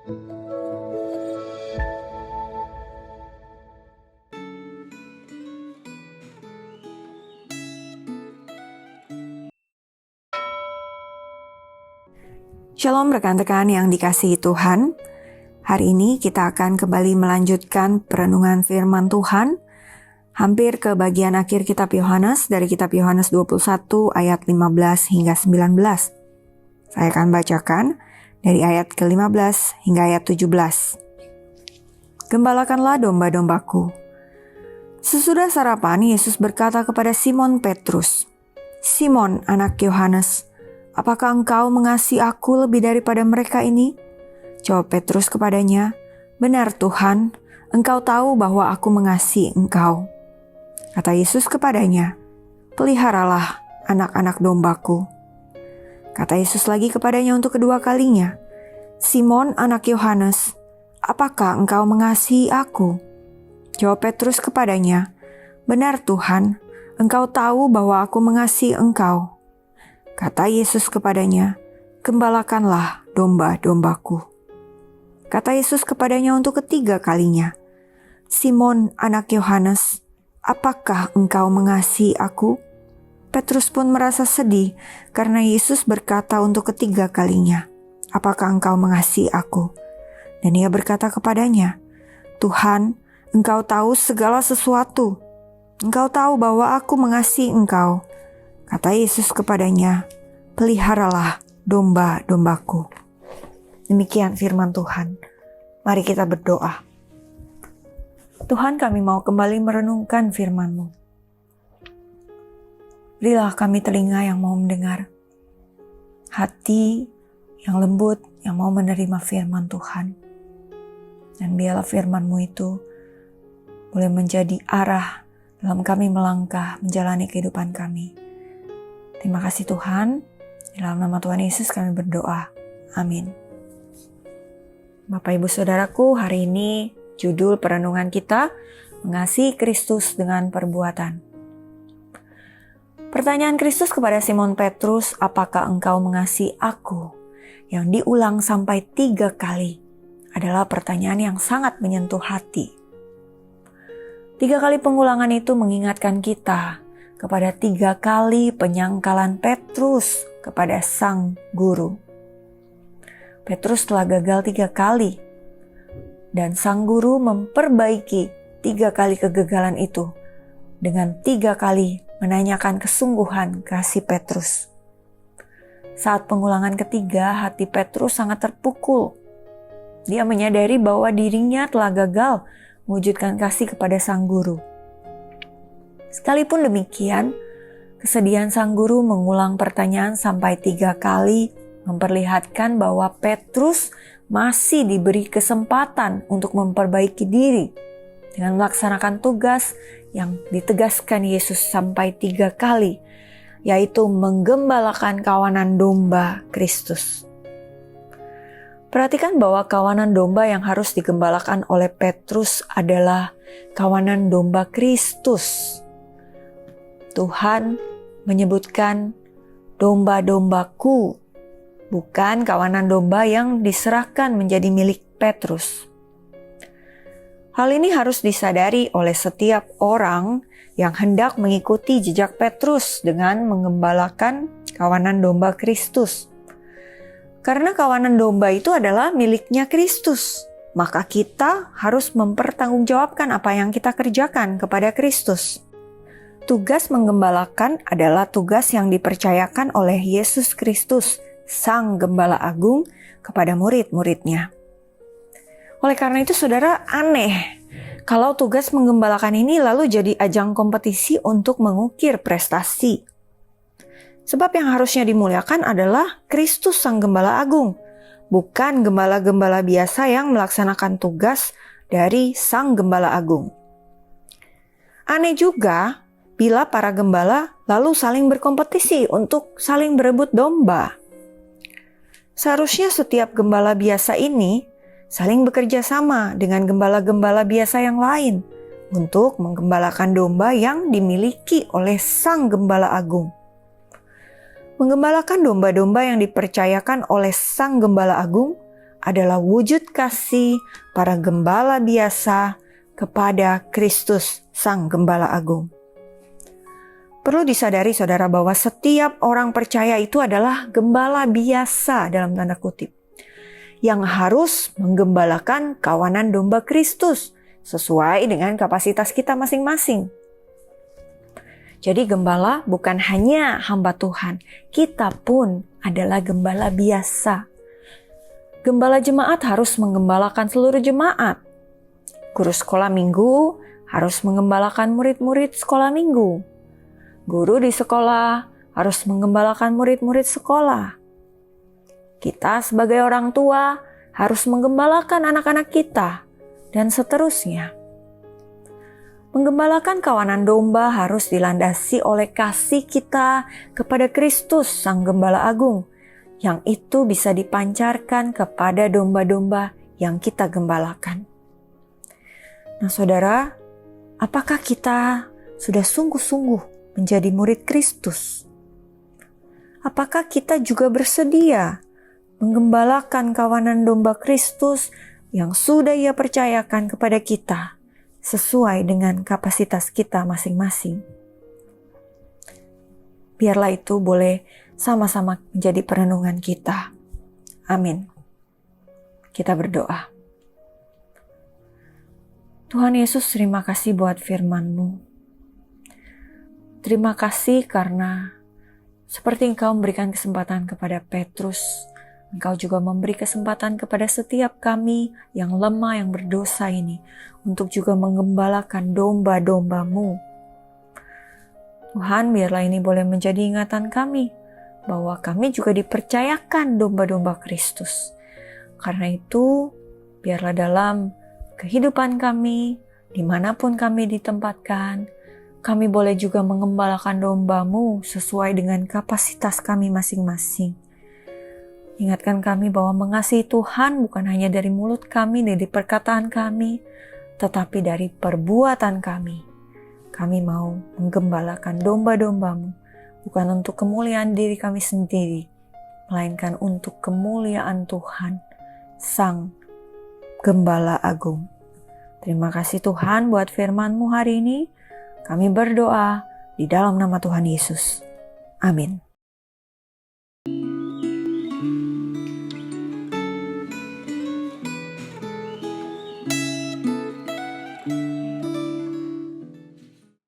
Shalom rekan-rekan yang dikasihi Tuhan. Hari ini kita akan kembali melanjutkan perenungan firman Tuhan. Hampir ke bagian akhir kitab Yohanes, dari kitab Yohanes 21 ayat 15 hingga 19. Saya akan bacakan dari ayat ke-15 hingga ayat 17. Gembalakanlah domba-dombaku. Sesudah sarapan, Yesus berkata kepada Simon Petrus, "Simon, anak Yohanes, apakah engkau mengasihi aku lebih daripada mereka ini?" Jawab Petrus kepadanya, "Benar Tuhan, engkau tahu bahwa aku mengasihi engkau." Kata Yesus kepadanya, "Peliharalah anak-anak dombaku." Kata Yesus lagi kepadanya untuk kedua kalinya, "Simon, anak Yohanes, apakah engkau mengasihi aku?" Jawab Petrus kepadanya, "Benar Tuhan, engkau tahu bahwa aku mengasihi engkau." Kata Yesus kepadanya, "Gembalakanlah domba-dombaku." Kata Yesus kepadanya untuk ketiga kalinya, "Simon, anak Yohanes, apakah engkau mengasihi aku?" Petrus pun merasa sedih karena Yesus berkata untuk ketiga kalinya, "Apakah engkau mengasihi aku?" Dan ia berkata kepadanya, "Tuhan, engkau tahu segala sesuatu. Engkau tahu bahwa aku mengasihi engkau." Kata Yesus kepadanya, "Peliharalah domba-dombaku." Demikian firman Tuhan. Mari kita berdoa. Tuhan, kami mau kembali merenungkan firman-Mu. Berilah kami telinga yang mau mendengar, hati yang lembut yang mau menerima firman Tuhan. Dan biarlah firman-Mu itu boleh menjadi arah dalam kami melangkah menjalani kehidupan kami. Terima kasih Tuhan. Dalam nama Tuhan Yesus kami berdoa. Amin. Bapak Ibu Saudaraku, hari ini judul perenungan kita, Mengasihi Kristus dengan Perbuatan. Pertanyaan Kristus kepada Simon Petrus, "Apakah engkau mengasihi aku?" yang diulang sampai 3 kali adalah pertanyaan yang sangat menyentuh hati. 3 kali pengulangan itu mengingatkan kita kepada 3 kali penyangkalan Petrus kepada Sang Guru. Petrus telah gagal 3 kali, dan Sang Guru memperbaiki 3 kali kegagalan itu dengan 3 kali menanyakan kesungguhan kasih Petrus. Saat pengulangan ketiga, hati Petrus sangat terpukul. Dia menyadari bahwa dirinya telah gagal mewujudkan kasih kepada Sang Guru. Sekalipun demikian, kesedihan Sang Guru mengulang pertanyaan sampai 3 kali memperlihatkan bahwa Petrus masih diberi kesempatan untuk memperbaiki diri dengan melaksanakan tugas yang ditegaskan Yesus sampai 3 kali, yaitu menggembalakan kawanan domba Kristus. Perhatikan bahwa kawanan domba yang harus digembalakan oleh Petrus adalah kawanan domba Kristus. Tuhan menyebutkan domba-dombaku, bukan kawanan domba yang diserahkan menjadi milik Petrus. Hal ini harus disadari oleh setiap orang yang hendak mengikuti jejak Petrus dengan menggembalakan kawanan domba Kristus. Karena kawanan domba itu adalah miliknya Kristus, maka kita harus mempertanggungjawabkan apa yang kita kerjakan kepada Kristus. Tugas menggembalakan adalah tugas yang dipercayakan oleh Yesus Kristus, Sang Gembala Agung, kepada murid-muridnya. Oleh karena itu, saudara, aneh kalau tugas menggembalakan ini lalu jadi ajang kompetisi untuk mengukir prestasi. Sebab yang harusnya dimuliakan adalah Kristus Sang Gembala Agung, bukan gembala-gembala biasa yang melaksanakan tugas dari Sang Gembala Agung. Aneh juga bila para gembala lalu saling berkompetisi untuk saling berebut domba. Seharusnya setiap gembala biasa ini saling bekerja sama dengan gembala-gembala biasa yang lain untuk menggembalakan domba yang dimiliki oleh Sang Gembala Agung. Menggembalakan domba-domba yang dipercayakan oleh Sang Gembala Agung adalah wujud kasih para gembala biasa kepada Kristus Sang Gembala Agung. Perlu disadari saudara bahwa setiap orang percaya itu adalah gembala biasa dalam tanda kutip, yang harus menggembalakan kawanan domba Kristus sesuai dengan kapasitas kita masing-masing. Jadi gembala bukan hanya hamba Tuhan, kita pun adalah gembala biasa. Gembala jemaat harus menggembalakan seluruh jemaat. Guru sekolah minggu harus menggembalakan murid-murid sekolah minggu. Guru di sekolah harus menggembalakan murid-murid sekolah. Kita sebagai orang tua harus menggembalakan anak-anak kita, dan seterusnya. Menggembalakan kawanan domba harus dilandasi oleh kasih kita kepada Kristus Sang Gembala Agung, yang itu bisa dipancarkan kepada domba-domba yang kita gembalakan. Nah saudara, apakah kita sudah sungguh-sungguh menjadi murid Kristus? Apakah kita juga bersedia menggembalakan kawanan domba Kristus yang sudah Ia percayakan kepada kita sesuai dengan kapasitas kita masing-masing? Biarlah itu boleh sama-sama menjadi perenungan kita. Amin. Kita berdoa. Tuhan Yesus, terima kasih buat firman-Mu. Terima kasih karena seperti Engkau memberikan kesempatan kepada Petrus, Engkau juga memberi kesempatan kepada setiap kami yang lemah, yang berdosa ini, untuk juga menggembalakan domba-domba-Mu. Tuhan, biarlah ini boleh menjadi ingatan kami, bahwa kami juga dipercayakan domba-domba Kristus. Karena itu, biarlah dalam kehidupan kami, dimanapun kami ditempatkan, kami boleh juga mengembalakan domba-Mu sesuai dengan kapasitas kami masing-masing. Ingatkan kami bahwa mengasihi Tuhan bukan hanya dari mulut kami, dari perkataan kami, tetapi dari perbuatan kami. Kami mau menggembalakan domba-domba-Mu, bukan untuk kemuliaan diri kami sendiri, melainkan untuk kemuliaan Tuhan, Sang Gembala Agung. Terima kasih Tuhan buat firman-Mu hari ini. Kami berdoa di dalam nama Tuhan Yesus. Amin.